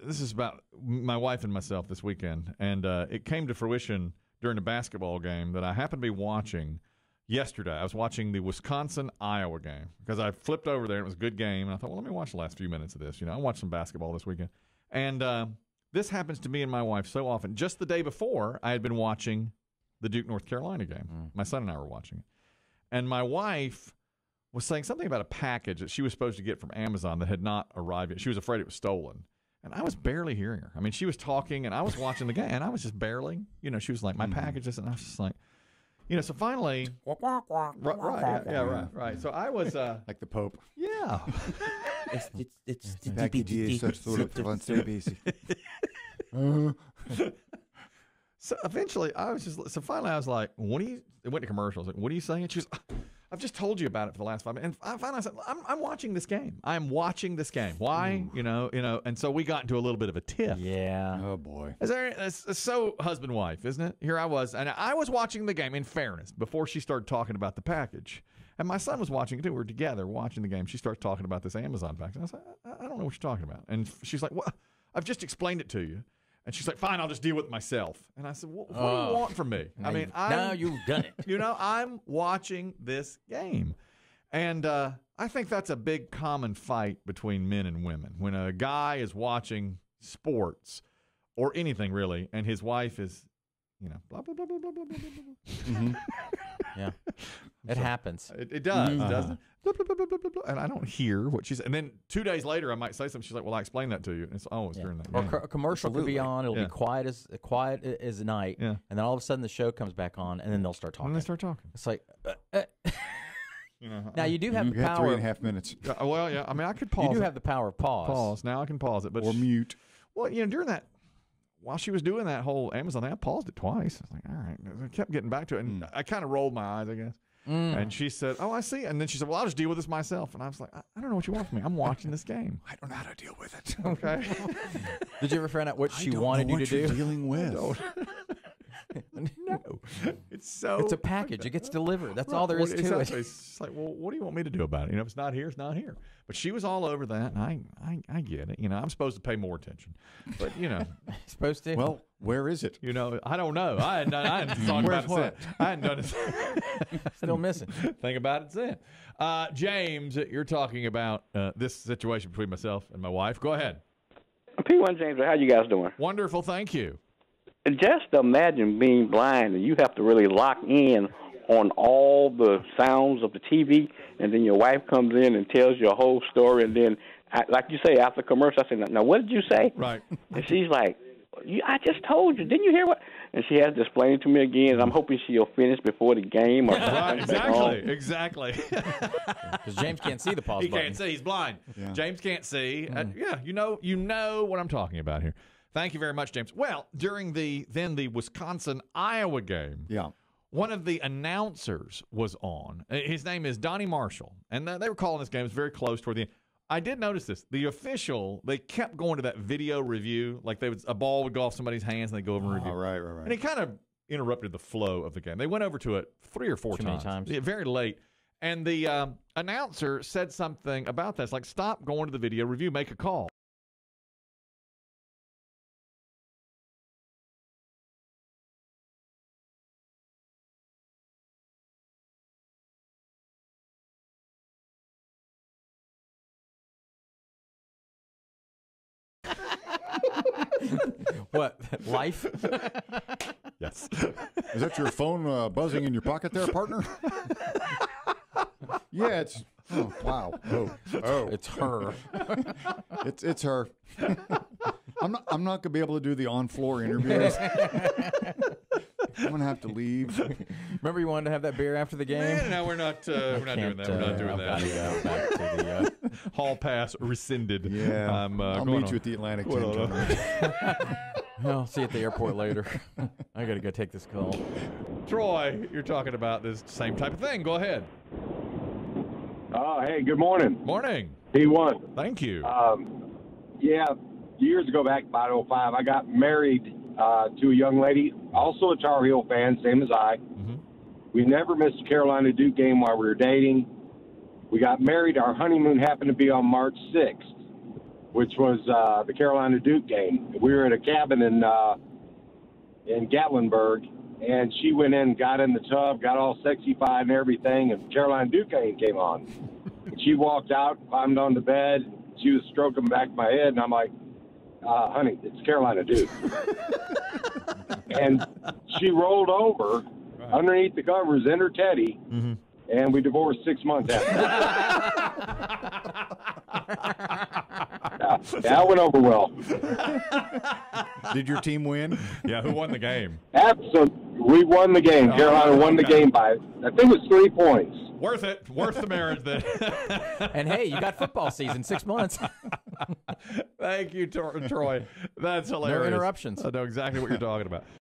this is about my wife and myself this weekend, and it came to fruition during a basketball game that I happened to be watching yesterday. I was watching the Wisconsin-Iowa game because I flipped over there, and it was a good game, and I thought, well, let me watch the last few minutes of this. I watched some basketball this weekend. And this happens to me and my wife so often. Just the day before, I had been watching the Duke, North Carolina game. My son and I were watching it. And my wife was saying something about a package that she was supposed to get from Amazon that had not arrived yet. She was afraid it was stolen. And I was barely hearing her. I mean, she was talking, and I was watching the game, and I was just barely, she was like, my package is, and I was just like, so finally, right. So I was like the Pope. Yeah. It's package such sort of fun baby. So eventually, finally I was like, it went to commercial. I was like, what are you saying? She was, I've just told you about it for the last 5 minutes. And I finally said, I'm watching this game. I'm watching this game. Why? And so we got into a little bit of a tiff. Yeah. Oh, boy. It's so husband-wife, isn't it? Here I was, and I was watching the game, in fairness, before she started talking about the package. And my son was watching it, too. We were together watching the game. She starts talking about this Amazon package. And I was like, I don't know what you're talking about. And she's like, well, I've just explained it to you. And she's like, fine, I'll just deal with it myself. And I said, well, what do you want from me? Now you've done it. I'm watching this game. And I think that's a big common fight between men and women. When a guy is watching sports or anything really, and his wife is, blah, blah, blah, blah, blah, blah, blah, blah. Mm-hmm. Yeah. It happens. It does, doesn't it? Blah, blah, blah, blah, blah, blah, and I don't hear what she's. And then 2 days later, I might say something. She's like, well, I explained that to you. And it's always during that game. Or a commercial could be on. It'll be quiet as night. Yeah. And then all of a sudden the show comes back on, and then they'll start talking. And they start talking. It's like, now you do have the power. 3.5 minutes. Well, yeah. I mean, I could pause. You do have the power of pause. Now I can pause it. But or mute. Well, during that, while she was doing that whole Amazon thing, I paused it twice. I was like, all right. I kept getting back to it. And I kind of rolled my eyes, I guess. And she said, oh, I see. And then she said, well, I'll just deal with this myself. And I was like, I don't know what you want from me. I'm watching this game. I don't know how to deal with it. Okay. Did you ever find out what she wanted you to do? Dealing with. No. It's a package. It gets delivered. That's all there is to it. It's like, well, what do you want me to do about it? If it's not here, it's not here. But she was all over that, and I get it. I'm supposed to pay more attention. But, Supposed to? Well, where is it? I don't know. I hadn't thought about it since. I hadn't done it. Still missing. Think about it since. James, you're talking about this situation between myself and my wife. Go ahead. P1 James, how you guys doing? Wonderful, thank you. Just imagine being blind and you have to really lock in on all the sounds of the TV, and then your wife comes in and tells you a whole story, and then, like you say, after commercial, I say, now what did you say? Right. And she's like, I just told you. Didn't you hear what? And she has to explain it to me again, and I'm hoping she'll finish before the game. Or right, exactly. Because James can't see the pause button. He can't see. He's blind. Yeah. James can't see. You know what I'm talking about here. Thank you very much, James. Well, during the Wisconsin-Iowa game, one of the announcers was on. His name is Donnie Marshall, and they were calling this game. It was very close toward the end. I did notice this. The official, they kept going to that video review, like a ball would go off somebody's hands and they go over and review. Right. And he kind of interrupted the flow of the game. They went over to it 3 or 4 times. Many times. Yeah, very late. And the announcer said something about this, like, stop going to the video review, make a call. What? Life? Yes. Is that your phone buzzing in your pocket there, partner? Yeah, it's. Oh, wow. Oh. It's her. It's her. I'm not gonna be able to do the on-floor interviews. I'm gonna have to leave. Remember you wanted to have that beer after the game? No, we're not doing that. We're not doing that. Back to the, hall pass rescinded. Yeah, I'll meet you at the Atlantic 10 tournament. I'll see you at the airport later. I got to go take this call. Troy, you're talking about this same type of thing. Go ahead. Hey, good morning. Morning. P1. Thank you. Yeah, years ago, back in 2005, I got married to a young lady, also a Tar Heel fan, same as I. Mm-hmm. We never missed a Carolina Duke game while we were dating. We got married. Our honeymoon happened to be on March 6th. which was the Carolina Duke game. We were at a cabin in Gatlinburg, and she went in, got in the tub, got all sexy-fied and everything, and Carolina Duke game came on. And she walked out, climbed on the bed. She was stroking back my head, and I'm like, honey, it's Carolina Duke. And she rolled over underneath the covers in her teddy, and we divorced 6 months after. That went over well. Did your team win? Yeah, who won the game? Absolutely. We won the game. Carolina won the game by, I think it was 3 points. Worth it. Worth the marriage then. And hey, you got football season, 6 months. Thank you, Troy. That's hilarious. No interruptions. I know exactly what you're talking about.